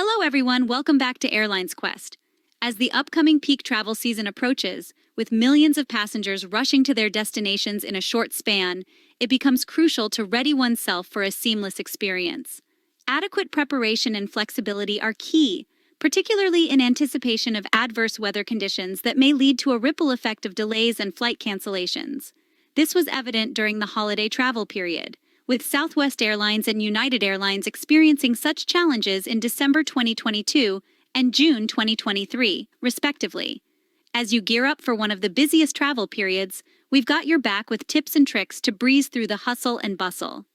Hello everyone, welcome back to Airlines Quest. As the upcoming peak travel season approaches, with millions of passengers rushing to their destinations in a short span, it becomes crucial to ready oneself for a seamless experience. Adequate preparation and flexibility are key, particularly in anticipation of adverse weather conditions that may lead to a ripple effect of delays and flight cancellations. This was evident during the holiday travel period, with Southwest Airlines and United Airlines experiencing such challenges in December 2022 and June 2023, respectively. As you gear up for one of the busiest travel periods, we've got your back with tips and tricks to breeze through the hustle and bustle.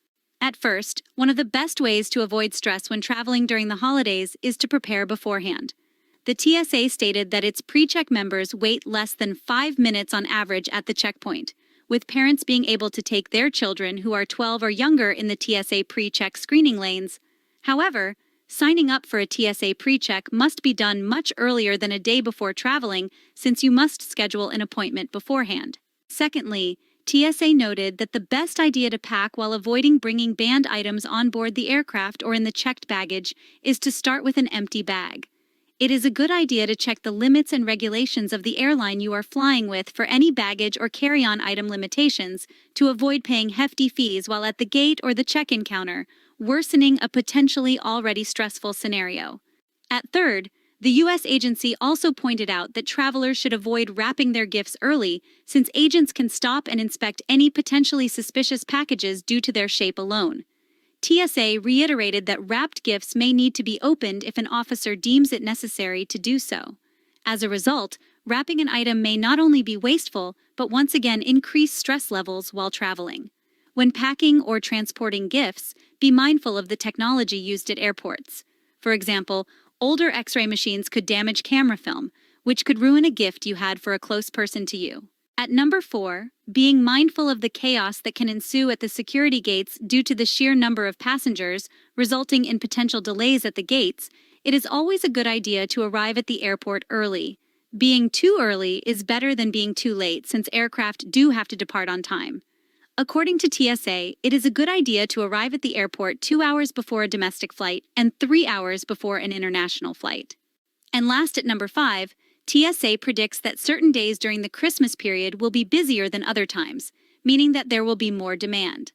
At first, one of the best ways to avoid stress when traveling during the holidays is to prepare beforehand. The TSA stated that its pre-check members wait less than 5 minutes on average at the checkpoint, with parents being able to take their children who are 12 or younger in the TSA pre-check screening lanes. However, signing up for a TSA pre-check must be done much earlier than a day before traveling, since you must schedule an appointment beforehand. Secondly, TSA noted that the best idea to pack while avoiding bringing banned items on board the aircraft or in the checked baggage is to start with an empty bag. It is a good idea to check the limits and regulations of the airline you are flying with for any baggage or carry-on item limitations to avoid paying hefty fees while at the gate or the check-in counter, worsening a potentially already stressful scenario. At third, the U.S. agency also pointed out that travelers should avoid wrapping their gifts early, since agents can stop and inspect any potentially suspicious packages due to their shape alone. TSA reiterated that wrapped gifts may need to be opened if an officer deems it necessary to do so. As a result, wrapping an item may not only be wasteful, but once again increase stress levels while traveling. When packing or transporting gifts, be mindful of the technology used at airports. For example, older X-ray machines could damage camera film, which could ruin a gift you had for a close person to you. At number 4, being mindful of the chaos that can ensue at the security gates due to the sheer number of passengers, resulting in potential delays at the gates, it is always a good idea to arrive at the airport early. Being too early is better than being too late, since aircraft do have to depart on time. According to TSA, it is a good idea to arrive at the airport 2 hours before a domestic flight and 3 hours before an international flight. And last, at number 5, TSA predicts that certain days during the Christmas period will be busier than other times, meaning that there will be more demand.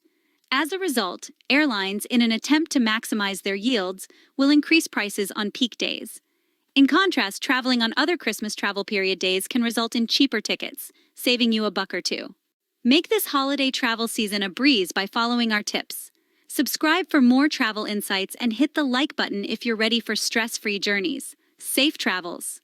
As a result, airlines, in an attempt to maximize their yields, will increase prices on peak days. In contrast, traveling on other Christmas travel period days can result in cheaper tickets, saving you a buck or two. Make this holiday travel season a breeze by following our tips. Subscribe for more travel insights and hit the like button if you're ready for stress-free journeys. Safe travels!